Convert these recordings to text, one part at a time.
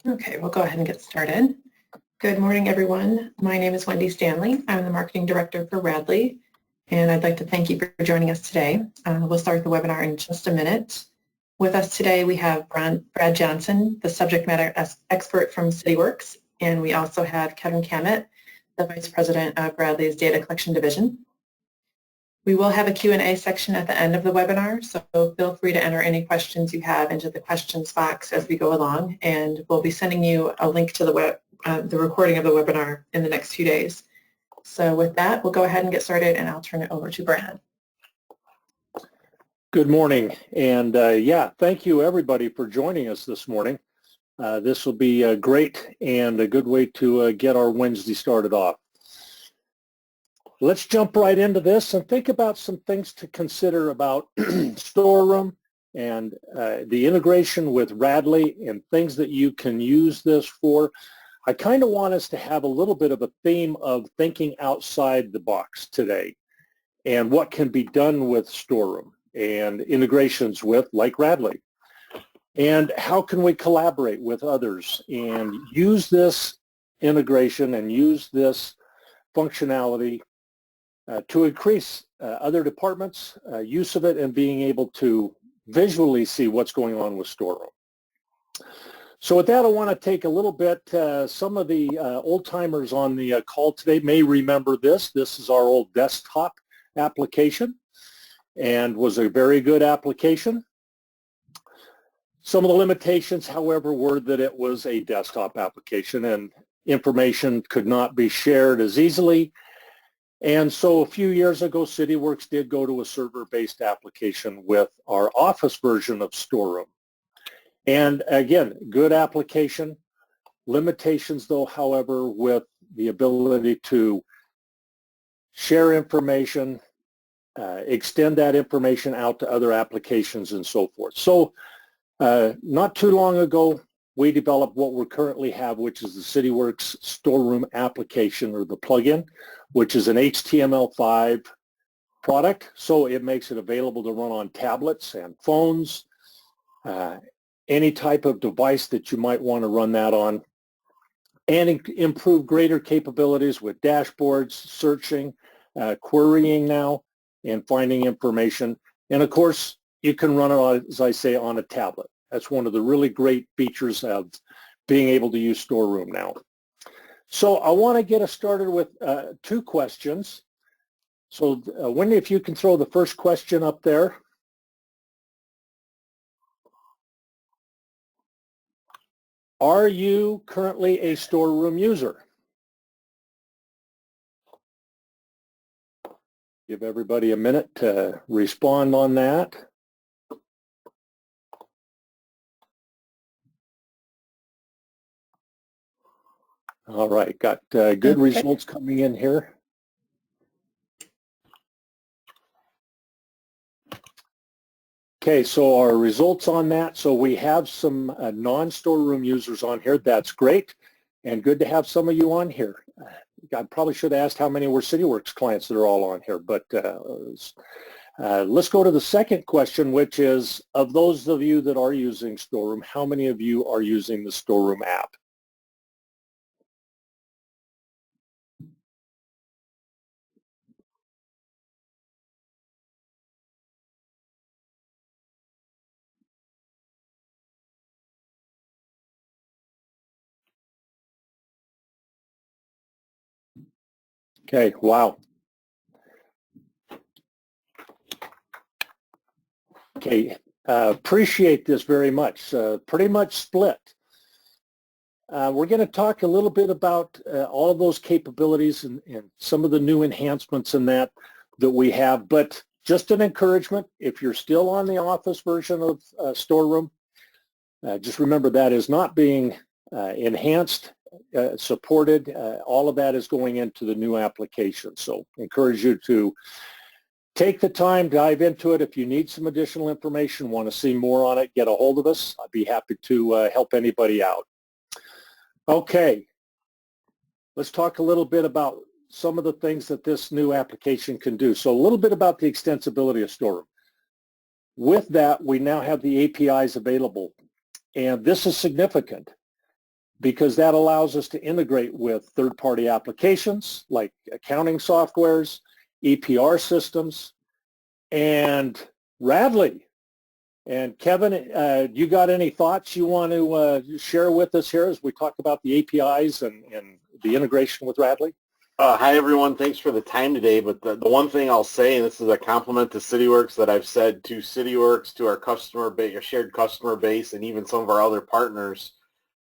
Okay, we'll go ahead and get started. Good morning, everyone. My name is Wendy Stanley. I'm the Marketing Director for Radley, and I'd like to thank you for joining us today. We'll start the webinar in just a minute. With us today, we have Brad Johnson, the subject matter expert from Cityworks, and we also have Kevin Cammett, the Vice President of Radley's Data Collection Division. We will have a Q&A section at the end of the webinar, so feel free to enter any questions you have into the questions box as we go along, and we'll be sending you a link to the recording of the webinar in the next few days. So with that, we'll go ahead and get started, and I'll turn it over to Brad. Good morning, and thank you everybody for joining us this morning. This will be great and a good way to get our Wednesday started off. Let's jump right into this and think about some things to consider about Storeroom and the integration with Radley and things that you can use this for. I kind of want us to have a little bit of a theme of thinking outside the box today and what can be done with Storeroom and integrations with, like Radley. And how can we collaborate with others and use this integration and use this functionality to increase other departments' use of it and being able to visually see what's going on with Storeroom. So with that, I want to take a little bit, some of the old-timers on the call today may remember this. This is our old desktop application and was a very good application. Some of the limitations, however, were that it was a desktop application and information could not be shared as easily. And so a few years ago, Cityworks did go to a server-based application with our Office version of Storeroom. And again, good application. Limitations, though, however, with the ability to share information, extend that information out to other applications and so forth. So not too long ago, we developed what we currently have, which is the Cityworks Storeroom application or the plugin, which is an HTML5 product. So it makes it available to run on tablets and phones, any type of device that you might want to run that on, and improve greater capabilities with dashboards, searching, querying now, and finding information. And of course, you can run it, as I say, on a tablet. That's one of the really great features of being able to use Storeroom now. So I want to get us started with two questions. So Wendy, if you can throw the first question up there. Are you currently a Storeroom user? Give everybody a minute to respond on that. All right, got good results coming in here. Okay, so our results on that. So we have some non-Storeroom users on here. That's great, and good to have some of you on here. I probably should have asked how many were Cityworks clients that are all on here, but let's go to the second question, which is, of those of you that are using Storeroom, how many of you are using the Storeroom app? Okay, wow. Okay, appreciate this very much. Pretty much split. We're going to talk a little bit about all of those capabilities and some of the new enhancements in that we have, but just an encouragement, if you're still on the Office version of Storeroom, just remember that is not being enhanced, supported. All of that is going into the new application. So encourage you to take the time, dive into it. If you need some additional information, want to see more on it, get a hold of us. I'd be happy to help anybody out. Okay, let's talk a little bit about some of the things that this new application can do. So a little bit about the extensibility of Storeroom. With that, we now have the APIs available, and this is significant. because that allows us to integrate with third-party applications like accounting softwares, EPR systems, and Radley. And Kevin, you got any thoughts you want to share with us here as we talk about the APIs and the integration with Radley? Hi, everyone. Thanks for the time today. But the one thing I'll say, and this is a compliment to Cityworks that I've said to Cityworks, to our customer base, our shared customer base, and even some of our other partners,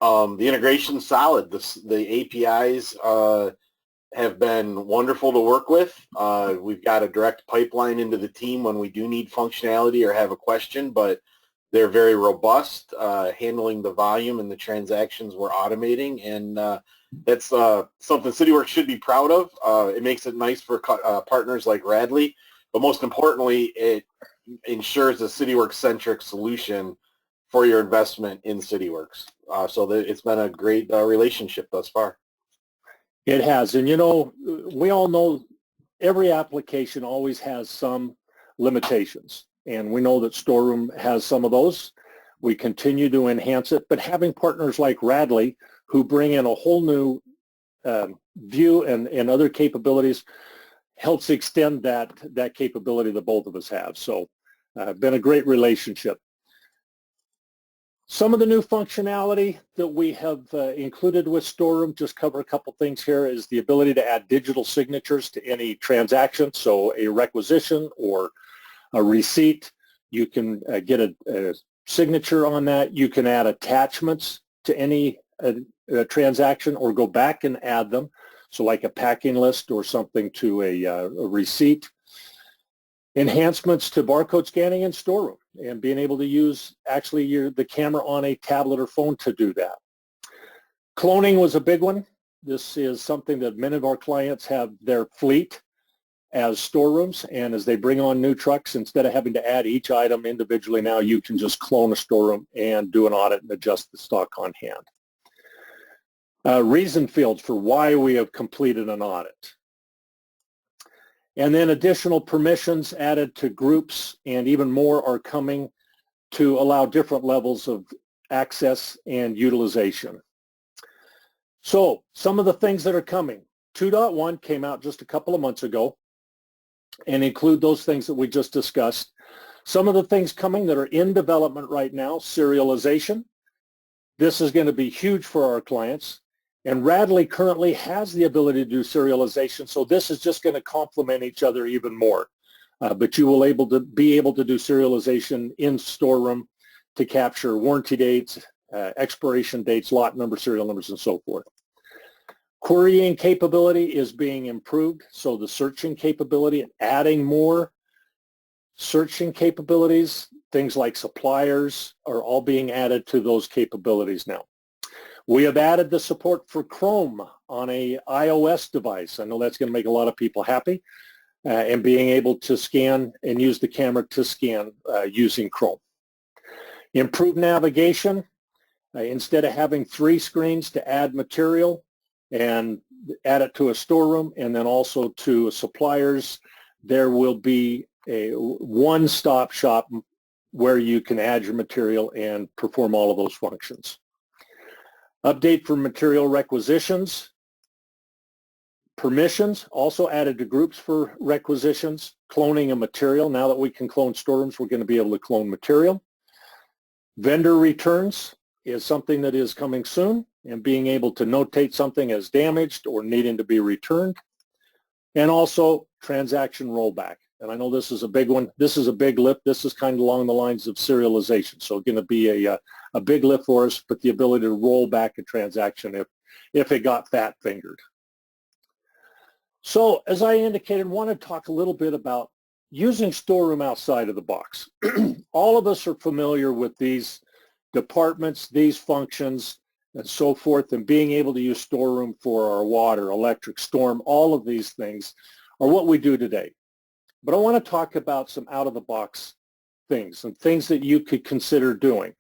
the integration's solid. The APIs have been wonderful to work with. We've got a direct pipeline into the team when we do need functionality or have a question, but they're very robust, handling the volume and the transactions we're automating, and that's something Cityworks should be proud of. It makes it nice for partners like Radley, but most importantly, it ensures a Cityworks-centric solution for your investment in Cityworks. So it's been a great relationship thus far. It has, and you know, we all know every application always has some limitations, and we know that Storeroom has some of those. We continue to enhance it, but having partners like Radley who bring in a whole new view and other capabilities helps extend that capability that both of us have. So been a great relationship. Some of the new functionality that we have included with Storeroom, just cover a couple things here, is the ability to add digital signatures to any transaction. So a requisition or a receipt, you can get a signature on that. You can add attachments to any transaction or go back and add them. So like a packing list or something to a receipt. Enhancements to barcode scanning in Storeroom and being able to use actually the camera on a tablet or phone to do that. Cloning was a big one. This is something that many of our clients have their fleet as storerooms, and as they bring on new trucks, instead of having to add each item individually, now you can just clone a storeroom and do an audit and adjust the stock on hand. Reason fields for why we have completed an audit. And then additional permissions added to groups, and even more are coming to allow different levels of access and utilization. So some of the things that are coming. 2.1 came out just a couple of months ago and include those things that we just discussed. Some of the things coming that are in development right now, serialization. This is going to be huge for our clients. And Radley currently has the ability to do serialization, so this is just going to complement each other even more. But you will be able to do serialization in Storeroom to capture warranty dates, expiration dates, lot numbers, serial numbers, and so forth. Querying capability is being improved, so the searching capability and adding more searching capabilities, things like suppliers, are all being added to those capabilities now. We have added the support for Chrome on a iOS device. I know that's going to make a lot of people happy, and being able to scan and use the camera to scan using Chrome. Improved navigation. Instead of having 3 screens to add material and add it to a storeroom and then also to suppliers, there will be a one-stop shop where you can add your material and perform all of those functions. Update for material requisitions. Permissions, also added to groups for requisitions. Cloning a material. Now that we can clone storerooms, we're going to be able to clone material. Vendor returns is something that is coming soon, and being able to notate something as damaged or needing to be returned. And also transaction rollback. And I know this is a big one. This is a big lift. This is kind of along the lines of serialization. So going to be a big lift for us, but the ability to roll back a transaction if it got fat fingered. So as I indicated, I want to talk a little bit about using Storeroom outside of the box. All of us are familiar with these departments, these functions, and so forth, and being able to use Storeroom for our water, electric, storm, all of these things are what we do today. But I want to talk about some out-of-the-box things and things that you could consider doing.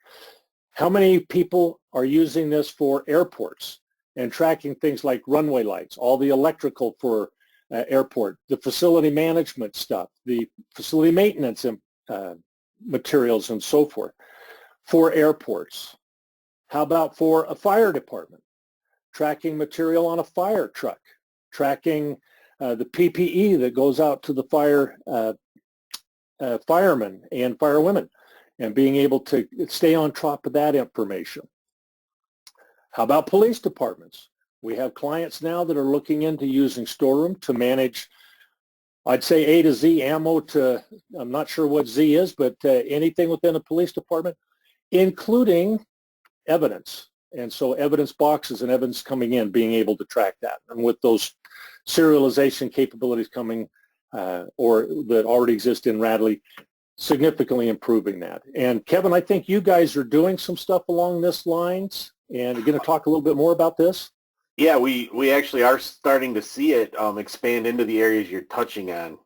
How many people are using this for airports and tracking things like runway lights, all the electrical for airport, the facility management stuff, the facility maintenance materials and so forth for airports? How about for a fire department? Tracking material on a fire truck, tracking the PPE that goes out to the firemen and firewomen, and being able to stay on top of that information. How about police departments? We have clients now that are looking into using Storeroom to manage, I'd say A to Z ammo to, I'm not sure what Z is, but anything within a police department, including evidence. And so evidence boxes and evidence coming in, being able to track that. And with those serialization capabilities coming or that already exist in Radley, significantly improving that. And Kevin, I think you guys are doing some stuff along this lines, and you're going to talk a little bit more about this. Yeah, we actually are starting to see it expand into the areas you're touching on,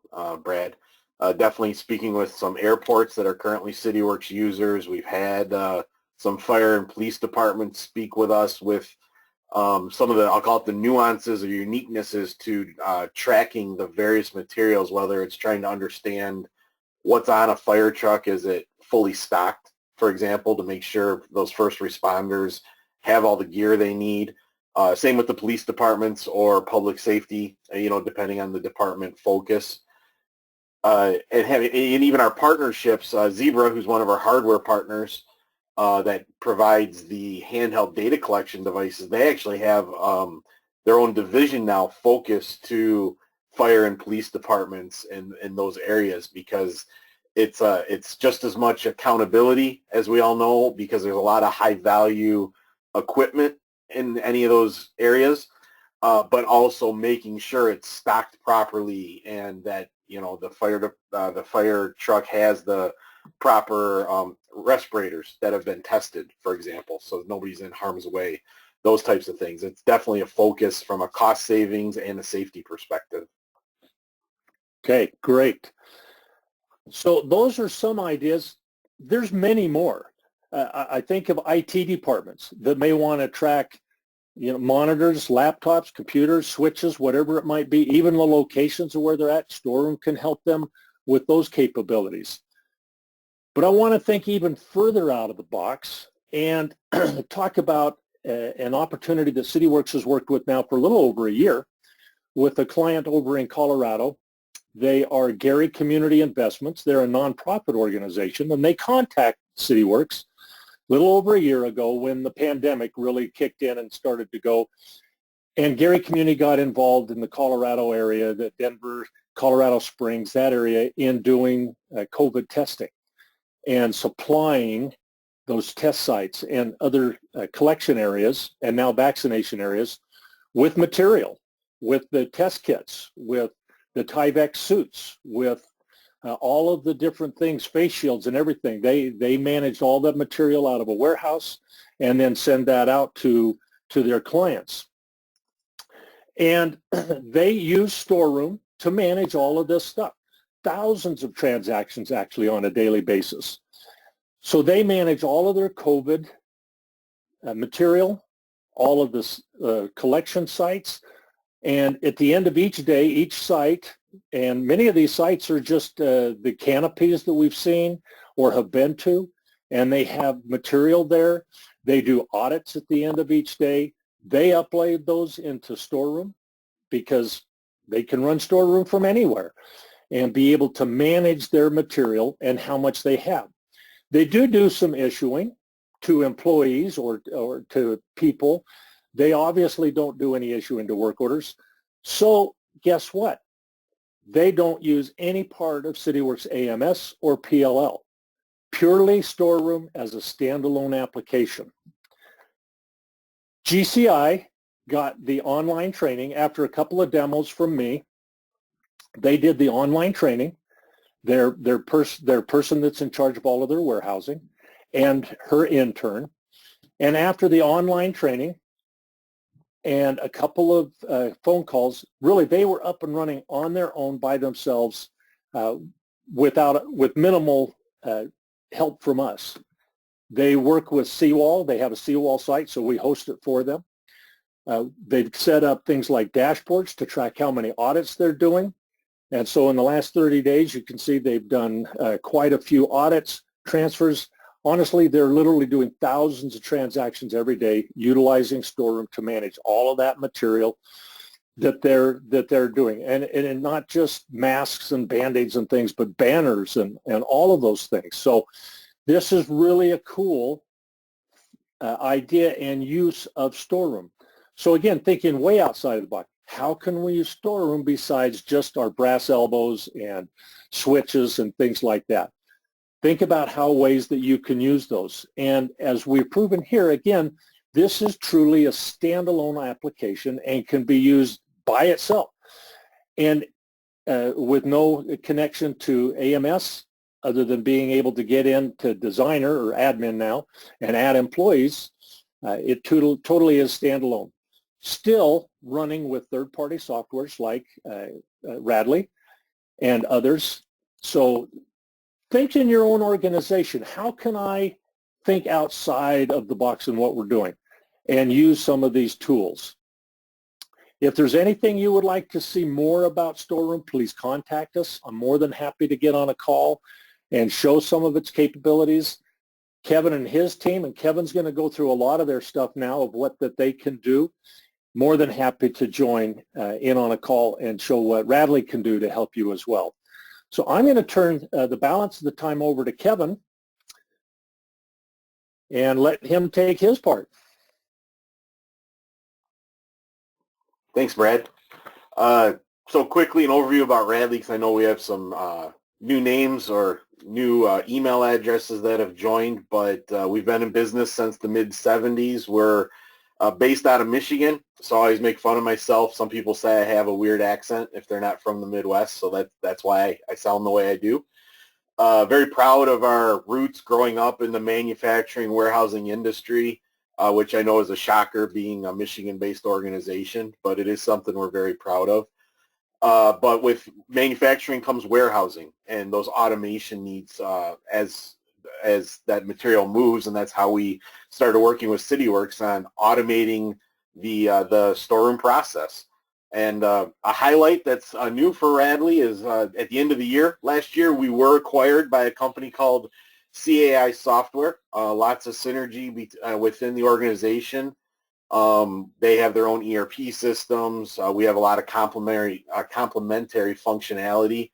Brad. Definitely speaking with some airports that are currently Cityworks users. We've had some fire and police departments speak with us with some of the, I'll call it the nuances or uniquenesses to tracking the various materials, whether it's trying to understand what's on a fire truck. Is it fully stocked, for example, to make sure those first responders have all the gear they need. Same with the police departments or public safety, depending on the department focus. And even our partnerships, Zebra, who's one of our hardware partners that provides the handheld data collection devices, they actually have their own division now focused to fire and police departments in those areas, because it's just as much accountability, as we all know, because there's a lot of high value equipment in any of those areas, but also making sure it's stocked properly and that the fire truck has the proper respirators that have been tested, for example, so nobody's in harm's way. Those types of things. It's definitely a focus from a cost savings and a safety perspective. Okay, great. So those are some ideas. There's many more. I think of IT departments that may want to track, monitors, laptops, computers, switches, whatever it might be, even the locations of where they're at. Storeroom can help them with those capabilities. But I want to think even further out of the box and talk about an opportunity that Cityworks has worked with now for a little over a year with a client over in Colorado. They are Gary Community Investments. They're a nonprofit organization, and they contact Cityworks a little over a year ago when the pandemic really kicked in and started to go. And Gary Community got involved in the Colorado area, the Denver, Colorado Springs, that area, in doing COVID testing and supplying those test sites and other collection areas and now vaccination areas with material, with the test kits, with the Tyvek suits, with all of the different things, face shields and everything. They managed all that material out of a warehouse and then send that out to their clients. And they use Storeroom to manage all of this stuff. Thousands of transactions actually on a daily basis. So they manage all of their COVID material, all of this collection sites, and at the end of each day, each site, and many of these sites are just the canopies that we've seen or have been to, and they have material there. They do audits at the end of each day. They upload those into Storeroom because they can run Storeroom from anywhere and be able to manage their material and how much they have. They do some issuing to employees or to people. They obviously don't do any issuing to work orders. So guess what? They don't use any part of Cityworks AMS or PLL. Purely Storeroom as a standalone application. GCI got the online training after a couple of demos from me. They did the online training. Their person that's in charge of all of their warehousing and her intern. And after the online training and a couple of phone calls, really they were up and running on their own by themselves with minimal help from us. They work with Seawall. They have a Seawall site, so we host it for them. They've set up things like dashboards to track how many audits they're doing. And so in the last 30 days, you can see they've done quite a few audits, transfers. honestly, they're literally doing thousands of transactions every day utilizing Storeroom to manage all of that material that they're doing, and not just masks and Band-Aids and things, but banners and all of those things. So this is really a cool idea and use of Storeroom. So again, thinking way outside of the box, how can we use Storeroom besides just our brass elbows and switches and things like that? Think about how ways that you can use those. And as we've proven here, again, this is truly a standalone application and can be used by itself. And with no connection to AMS, other than being able to get into Designer or Admin now and add employees, it totally is standalone. Still running with third-party softwares like Radley and others. So think in your own organization, how can I think outside of the box in what we're doing and use some of these tools? If there's anything you would like to see more about Storeroom, please contact us. I'm more than happy to get on a call and show some of its capabilities. Kevin and his team, and Kevin's going to go through a lot of their stuff now of what that they can do. More than happy to join in on a call and show what Radley can do to help you as well. So I'm going to turn the balance of the time over to Kevin and let him take his part. Thanks, Brad. So quickly, an overview about Radley, because I know we have some new names or new email addresses that have joined, but we've been in business since the mid-'70s. We're based out of Michigan, so I always make fun of myself. Some people say I have a weird accent if they're not from the Midwest, so that's why I sound the way I do. Very proud of our roots growing up in the manufacturing warehousing industry, which I know is a shocker being a Michigan-based organization, but it is something we're very proud of. But with manufacturing comes warehousing and those automation needs as that material moves, and that's how we started working with Cityworks on automating the storeroom process. And a highlight that's new for Radley is at the end of the year, last year, we were acquired by a company called CAI Software. Lots of synergy within the organization. They have their own ERP systems. We have a lot of complementary functionality.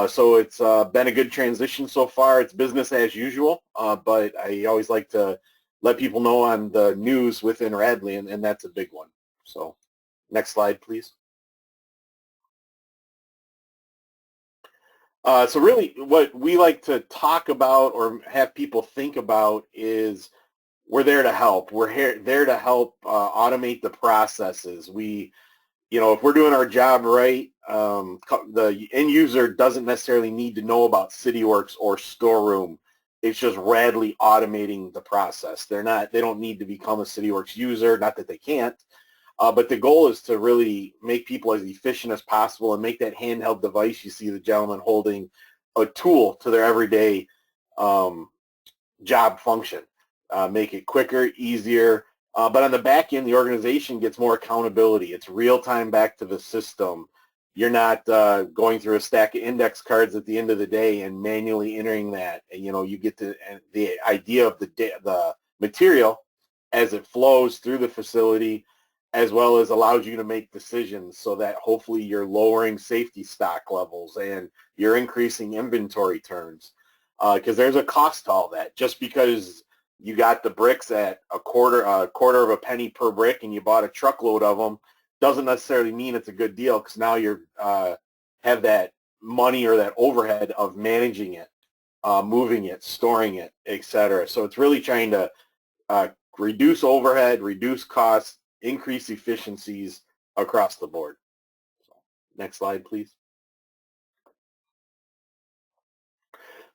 So it's been a good transition so far. It's business as usual, but I always like to let people know on the news within Radley, and that's a big one. So next slide, please. So really what we like to talk about or have people think about is we're there to help. We're there to help automate the processes. If we're doing our job right, the end user doesn't necessarily need to know about Cityworks or Storeroom. It's just Radley automating the process. They don't need to become a Cityworks user, not that they can't, but the goal is to really make people as efficient as possible and make that handheld device. You see the gentleman holding a tool to their everyday job function. Make it quicker, easier, but on the back end, the organization gets more accountability. It's real time back to the system. You're not going through a stack of index cards at the end of the day and manually entering that. And, you get to the idea of the material as it flows through the facility, as well as allows you to make decisions so that hopefully you're lowering safety stock levels and you're increasing inventory turns. Because there's a cost to all that. Just because you got the bricks at a quarter of a penny per brick and you bought a truckload of them doesn't necessarily mean it's a good deal, because now you're have that money or that overhead of managing it, moving it, storing it, etc. So it's really trying to reduce overhead, reduce costs, increase efficiencies across the board. So, next slide, please.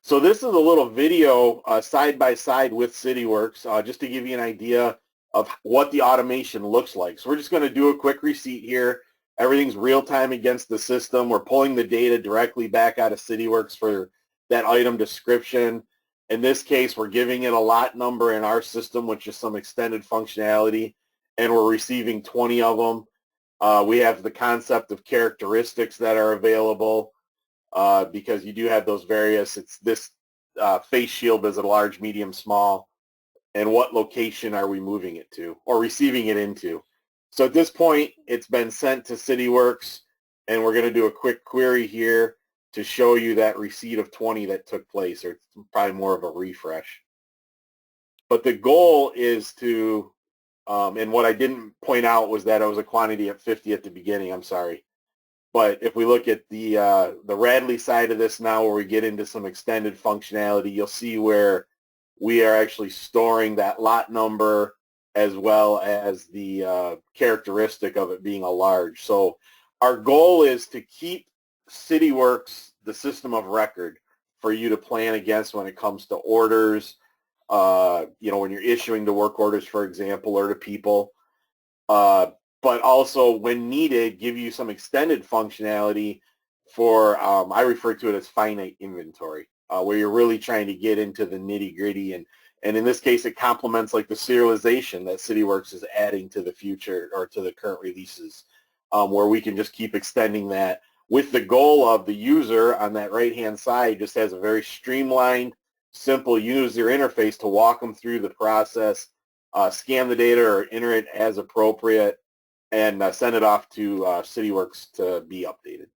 So this is a little video side by side with Cityworks, just to give you an idea of what the automation looks like. So we're just going to do a quick receipt here. Everything's real time against the system. We're pulling the data directly back out of Cityworks for that item description. In this case, we're giving it a lot number in our system, which is some extended functionality, and we're receiving 20 of them. We have the concept of characteristics that are available. Because you do have those various, it's this face shield, is it large, medium, small, and what location are we moving it to or receiving it into. So at this point, it's been sent to Cityworks, and we're going to do a quick query here to show you that receipt of 20 that took place, or it's probably more of a refresh. But the goal is to, and what I didn't point out was that it was a quantity at 50 at the beginning, I'm sorry. But if we look at the Radley side of this now, where we get into some extended functionality, you'll see where we are actually storing that lot number as well as the characteristic of it being a large. So our goal is to keep Cityworks the system of record for you to plan against when it comes to orders, you know, when you're issuing the work orders, for example, or to people. But also, when needed, give you some extended functionality for, I refer to it as finite inventory, where you're really trying to get into the nitty-gritty. And in this case, it complements like the serialization that Cityworks is adding to the future or to the current releases, where we can just keep extending that with the goal of the user on that right-hand side just has a very streamlined, simple user interface to walk them through the process, scan the data or enter it as appropriate, and send it off to Cityworks to be updated.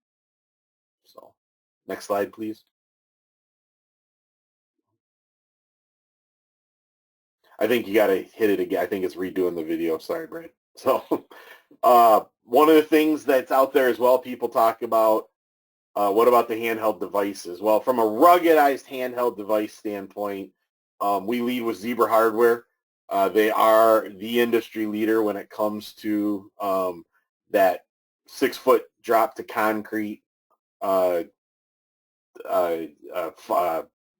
So, next slide, please. I think you got to hit it again. I think it's redoing the video. Sorry, Brad. So, one of the things that's out there as well, people talk about, what about the handheld devices? Well, from a ruggedized handheld device standpoint, we lead with Zebra Hardware. They are the industry leader when it comes to that 6-foot drop to concrete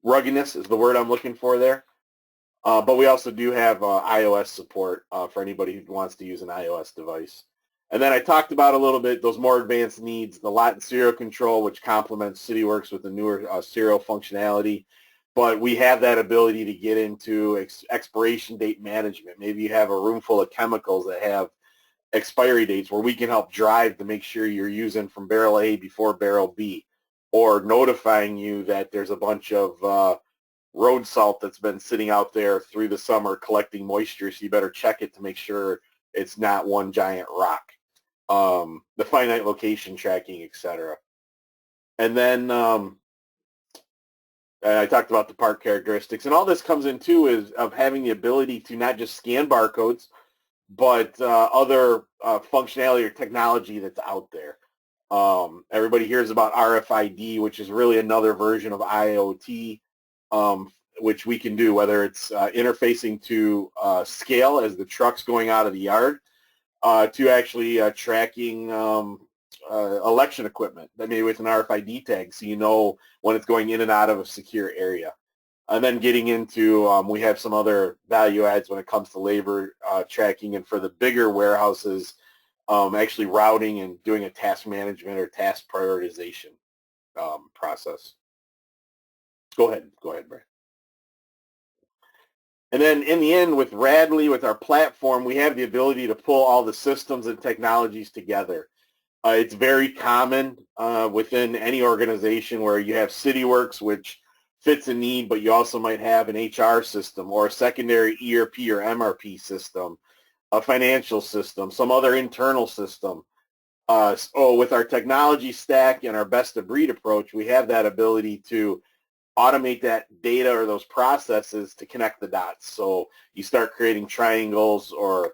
ruggedness is the word I'm looking for there. But we also do have iOS support for anybody who wants to use an iOS device. And then I talked about a little bit those more advanced needs, the lot and serial control, which complements Cityworks with the newer serial functionality. But we have that ability to get into expiration date management. Maybe you have a room full of chemicals that have expiry dates where we can help drive to make sure you're using from barrel A before barrel B, or notifying you that there's a bunch of road salt that's been sitting out there through the summer collecting moisture, so you better check it to make sure it's not one giant rock. The finite location tracking, etc. And then I talked about the part characteristics, and all this comes into is of having the ability to not just scan barcodes, but other functionality or technology that's out there. Everybody hears about RFID, which is really another version of IoT, which we can do, whether it's interfacing to scale as the truck's going out of the yard, to actually tracking election equipment that maybe with an RFID tag, so you know when it's going in and out of a secure area. And then getting into, we have some other value adds when it comes to labor tracking, and for the bigger warehouses, actually routing and doing a task management or task prioritization process. Go ahead, Brad. And then in the end, with Radley, with our platform, we have the ability to pull all the systems and technologies together. It's very common within any organization where you have Cityworks, which fits a need, but you also might have an HR system or a secondary ERP or MRP system, a financial system, some other internal system. So with our technology stack and our best-of-breed approach, we have that ability to automate that data or those processes to connect the dots. So you start creating triangles or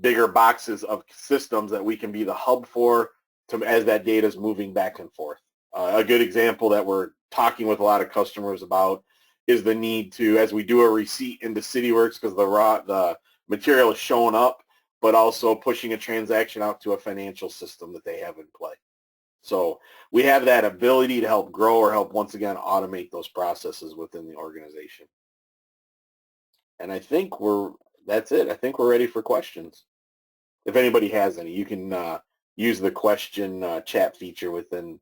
bigger boxes of systems that we can be the hub for as that data is moving back and forth. A good example that we're talking with a lot of customers about is the need to, as we do a receipt into Cityworks because the material is showing up, but also pushing a transaction out to a financial system that they have in play. So we have that ability to help grow or help, once again, automate those processes within the organization. And I think that's it. I think we're ready for questions. If anybody has any, you can use the question chat feature within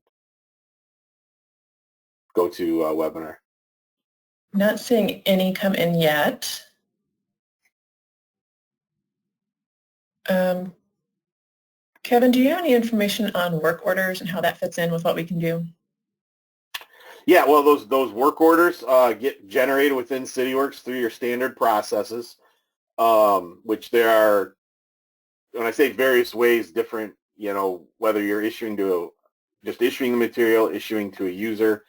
GoToWebinar. Not seeing any come in yet. Kevin, do you have any information on work orders and how that fits in with what we can do? Yeah, well, those work orders get generated within Cityworks through your standard processes, which there are, when I say various ways, different, whether you're just issuing the material, issuing to a user,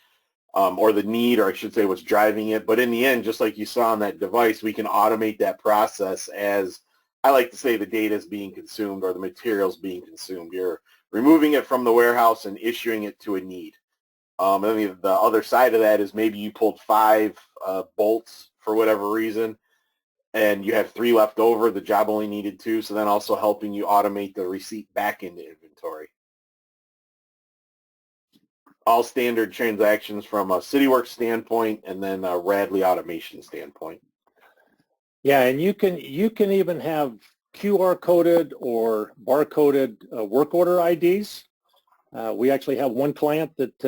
or the need, or I should say what's driving it. But in the end, just like you saw on that device, we can automate that process as, I like to say, the data is being consumed or the materials being consumed. You're removing it from the warehouse and issuing it to a need. And then the other side of that is maybe you pulled 5 bolts for whatever reason, and you have 3 left over. The job only needed 2, so then also helping you automate the receipt back into inventory. All standard transactions from a Cityworks standpoint and then a Radley Automation standpoint. Yeah, and you can even have QR coded or barcoded work order IDs. We actually have one client that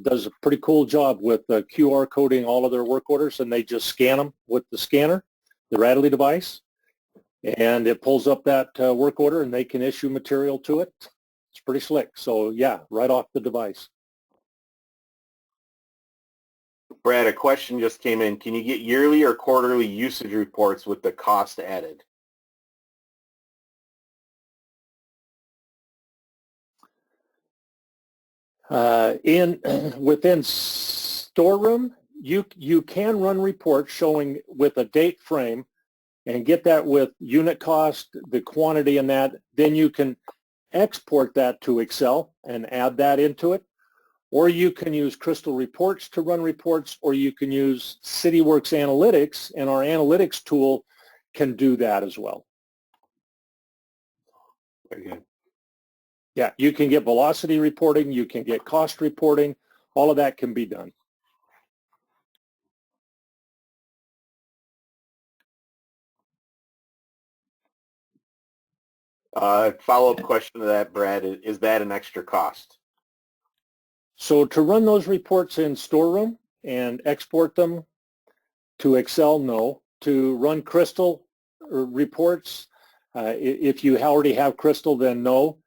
does a pretty cool job with QR coding all of their work orders, and they just scan them with the scanner, the Radley device, and it pulls up that work order, and they can issue material to it. It's pretty slick. So yeah, right off the device. Brad, a question just came in. Can you get yearly or quarterly usage reports with the cost added? Within Storeroom, you can run reports showing with a date frame and get that with unit cost, the quantity in that. Then you can export that to Excel and add that into it. Or you can use Crystal Reports to run reports, or you can use Cityworks Analytics, and our analytics tool can do that as well. Very good. Yeah, you can get velocity reporting, you can get cost reporting, all of that can be done. Follow-up question to that, Brad, is that an extra cost? So to run those reports in Storeroom and export them to Excel, no. To run Crystal reports, if you already have Crystal, then no.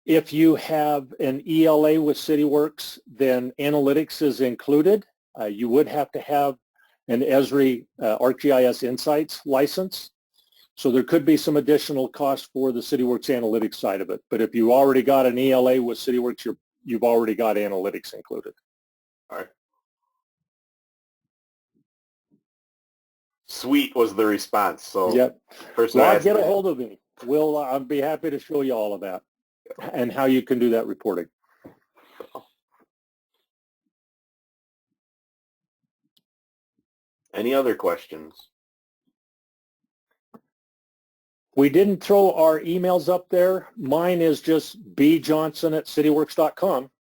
If you have an ELA with Cityworks, then analytics is included. You would have to have an Esri ArcGIS Insights license. So there could be some additional cost for the Cityworks analytics side of it. But if you already got an ELA with Cityworks, you've already got analytics included. All right. Sweet was the response. So yep. Rod, Get a hold of me. I'll be happy to show you all of that and how you can do that reporting. Any other questions? We didn't throw our emails up there. Mine is just bjohnson@cityworks.com.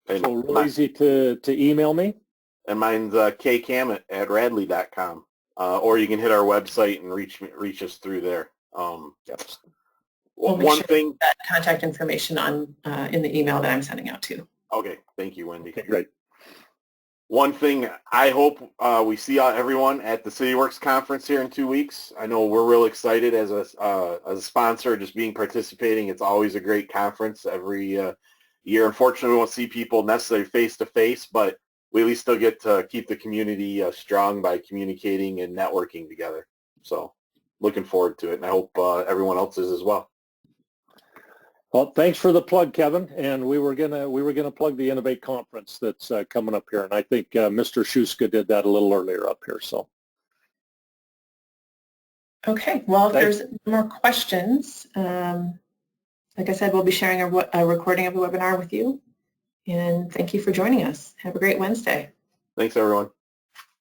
So real easy to email me. And mine's kcam@radley.com. Or you can hit our website and reach us through there. Yep. One thing, that contact information on in the email that I'm sending out too. Okay, thank you, Wendy. Okay, great. One thing, I hope we see everyone at the Cityworks conference here in 2 weeks. I know we're real excited as a sponsor, just participating. It's always a great conference every year. Unfortunately, we won't see people necessarily face-to-face, but we at least still get to keep the community strong by communicating and networking together. So looking forward to it, and I hope everyone else is as well. Well, thanks for the plug, Kevin. And we were gonna plug the Innovate conference that's coming up here, and I think Mr. Schuska did that a little earlier up here. So. Okay. Well, if there's more questions, like I said, we'll be sharing a recording of the webinar with you. And thank you for joining us. Have a great Wednesday. Thanks, everyone.